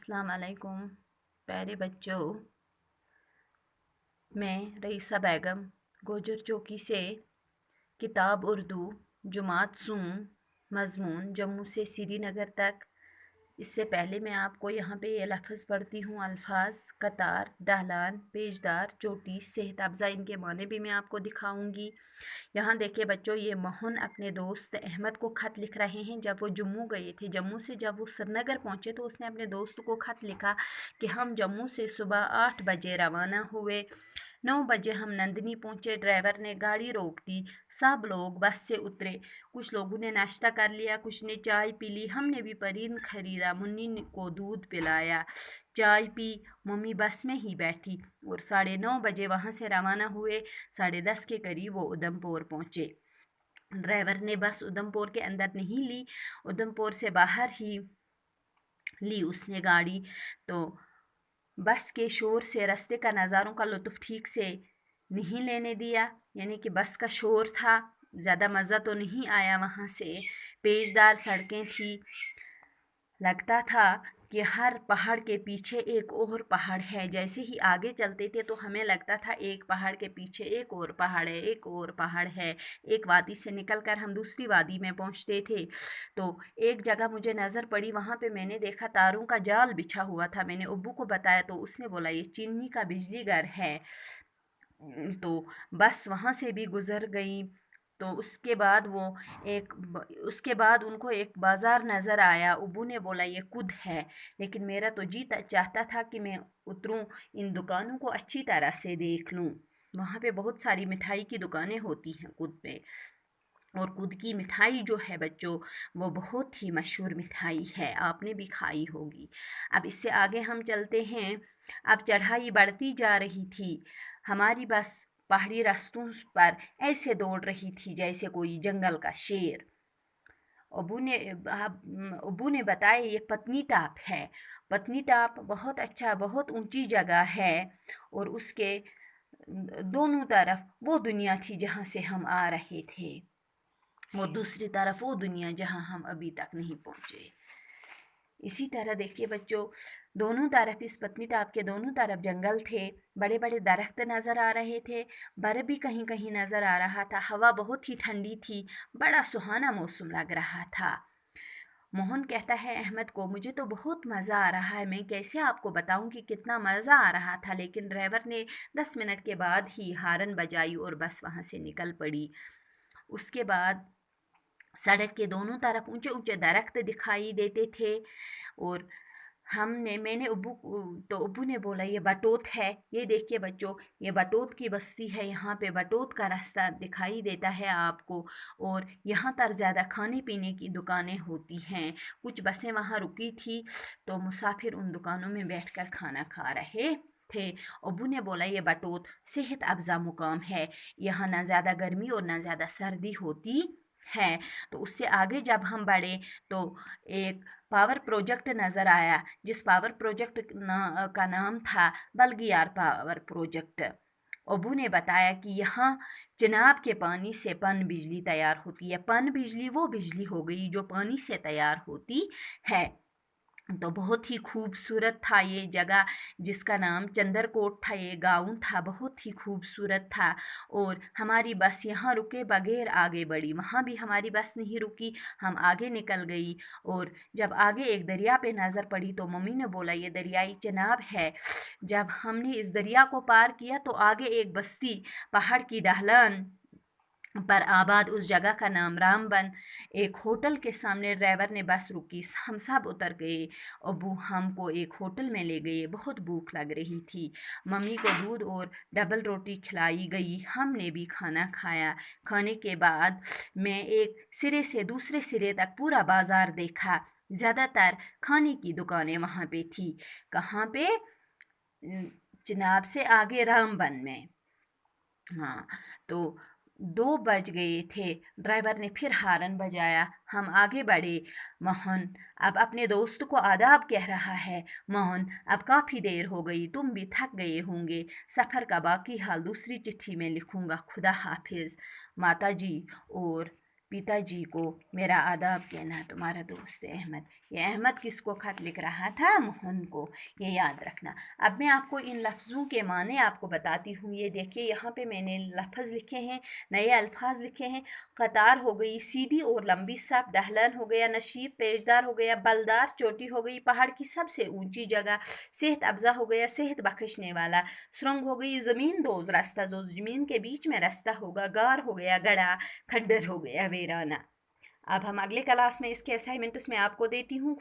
अस्सलाम वालेकुम प्यारे बच्चों। मैं रईसा बेगम गोजर चौकी से किताब उर्दू जुमात सूम मज़मून जम्मू से श्रीनगर तक। इससे पहले मैं आपको यहाँ पे ये लफ्ज़ पढ़ती हूँ। अल्फाज कतार, डाहलान, पेजदार, चोटी, सेहत अफ़ज़ा, इनके माने भी मैं आपको दिखाऊंगी। यहाँ देखिए बच्चों, ये मोहन अपने दोस्त अहमद को ख़त लिख रहे हैं। जब वो जम्मू गए थे, जम्मू से जब वो श्रीनगर पहुँचे तो उसने अपने दोस्त को ख़त लिखा कि हम जम्मू से सुबह 8 बजे रवाना हुए। 9 बजे हम नंदनी पहुँचे। ड्राइवर ने गाड़ी रोक दी। सब लोग बस से उतरे। कुछ लोगों ने नाश्ता कर लिया, कुछ ने चाय पी ली। हमने भी परीन ख़रीदा, मुन्नी को दूध पिलाया, चाय पी। मम्मी बस में ही बैठी और 9:30 बजे वहाँ से रवाना हुए। 10:30 के करीब वो उधमपुर पहुँचे। ड्राइवर ने बस उधमपुर के अंदर नहीं ली, उधमपुर से बाहर ही ली उसने गाड़ी। तो बस के शोर से रास्ते का नज़ारों का लुत्फ़ ठीक से नहीं लेने दिया, यानी कि बस का शोर था, ज़्यादा मज़ा तो नहीं आया वहाँ से। पेचदार सड़कें थी, लगता था कि हर पहाड़ के पीछे एक और पहाड़ है। जैसे ही आगे चलते थे तो हमें लगता था एक पहाड़ के पीछे एक और पहाड़ है, एक और पहाड़ है। एक वादी से निकलकर हम दूसरी वादी में पहुंचते थे तो एक जगह मुझे नज़र पड़ी, वहाँ पे मैंने देखा तारों का जाल बिछा हुआ था। मैंने अब्बू को बताया तो उसने बोला ये चीनी का बिजली घर है। तो बस वहाँ से भी गुज़र गई। तो उसके बाद उनको एक बाज़ार नज़र आया। अब्बू ने बोला ये कुद है, लेकिन मेरा तो जी चाहता था कि मैं उतरूं, इन दुकानों को अच्छी तरह से देख लूं। वहाँ पे बहुत सारी मिठाई की दुकानें होती हैं कुद पे, और कुद की मिठाई जो है बच्चों, वो बहुत ही मशहूर मिठाई है, आपने भी खाई होगी। अब इससे आगे हम चलते हैं। अब चढ़ाई बढ़ती जा रही थी। हमारी बस पहाड़ी रास्तों पर ऐसे दौड़ रही थी जैसे कोई जंगल का शेर। अबू ने बताया ये पत्नी टाप है। पत्नी टाप बहुत अच्छा, बहुत ऊंची जगह है, और उसके दोनों तरफ वो दुनिया थी जहाँ से हम आ रहे थे, और दूसरी तरफ वो दुनिया जहाँ हम अभी तक नहीं पहुँचे। इसी तरह देखिए बच्चों, दोनों तरफ इस पत्नीटाप के दोनों तरफ जंगल थे, बड़े बड़े दरख्त नज़र आ रहे थे, बर्फ़ भी कहीं कहीं नज़र आ रहा था। हवा बहुत ही ठंडी थी, बड़ा सुहाना मौसम लग रहा था। मोहन कहता है अहमद को, मुझे तो बहुत मज़ा आ रहा है, मैं कैसे आपको बताऊं कि कितना मज़ा आ रहा था। लेकिन ड्राइवर ने 10 मिनट के बाद ही हारन बजाई और बस वहाँ से निकल पड़ी। उसके बाद सड़क के दोनों तरफ ऊंचे ऊंचे दरख्त दिखाई देते थे, और मैंने अब्बू ने बोला ये बटोत है। ये देखिए बच्चों, ये बटोत की बस्ती है। यहाँ पे बटोत का रास्ता दिखाई देता है आपको, और यहाँ पर ज़्यादा खाने पीने की दुकानें होती हैं। कुछ बसें वहाँ रुकी थी तो मुसाफिर उन दुकानों में बैठकर खाना खा रहे थे। अब्बू ने बोला ये बटोत सेहत अफ़ज़ा मुकाम है, यहाँ ना ज़्यादा गर्मी और ना ज़्यादा सर्दी होती है। तो उससे आगे जब हम बढ़े तो एक पावर प्रोजेक्ट नज़र आया, जिस पावर प्रोजेक्ट का नाम था बल्गियार पावर प्रोजेक्ट। अबू ने बताया कि यहाँ चिनाब के पानी से पन बिजली तैयार होती है। पन बिजली वो बिजली हो गई जो पानी से तैयार होती है। तो बहुत ही खूबसूरत था ये जगह, जिसका नाम चंदरकोट था। ये गाँव था, बहुत ही खूबसूरत था। और हमारी बस यहाँ रुके बगैर आगे बढ़ी, वहाँ भी हमारी बस नहीं रुकी, हम आगे निकल गई। और जब आगे एक दरिया पे नज़र पड़ी तो मम्मी ने बोला ये दरियाई चिनाब है। जब हमने इस दरिया को पार किया तो आगे एक बस्ती, पहाड़ की ढलान पर आबाद, उस जगह का नाम रामबन। एक होटल के सामने ड्राइवर ने बस रुकी, हम सब उतर गए। अबू हमको एक होटल में ले गए, बहुत भूख लग रही थी। मम्मी को दूध और डबल रोटी खिलाई गई, हमने भी खाना खाया। खाने के बाद मैं एक सिरे से दूसरे सिरे तक पूरा बाज़ार देखा। ज़्यादातर खाने की दुकानें वहाँ पे थी। कहाँ पे? चिनाब से आगे रामबन में। हाँ, तो 2 बज गए थे। ड्राइवर ने फिर हारन बजाया, हम आगे बढ़े। मोहन अब अपने दोस्त को आदाब कह रहा है। मोहन, अब काफ़ी देर हो गई, तुम भी थक गए होंगे। सफ़र का बाकी हाल दूसरी चिट्ठी में लिखूंगा। खुदा हाफिज़। माता जी और पिताजी को मेरा आदाब कहना, तुम्हारा दोस्त अहमद। ये अहमद किसको ख़त लिख रहा था? मोहन को, ये याद रखना। अब मैं आपको इन लफ्ज़ों के माने आपको बताती हूँ। ये देखिए यहाँ पे मैंने लफ्ज़ लिखे हैं, नए अल्फाज लिखे हैं। कतार हो गई सीधी और लंबी साफ, ढलान हो गया नशीब, पेचदार हो गया बलदार, चोटी हो गई पहाड़ की सबसे ऊंची जगह, सेहत अफजा हो गया सेहत बख्शने वाला, सुरंग हो गई ज़मीन दोज़ रास्ता जो ज़मीन के बीच में रास्ता होगा, गार हो गया गड़ा, खंडर हो गया वीराना। अब हम अगले क्लास में इसके असाइनमेंट्स में आपको देती हूँ।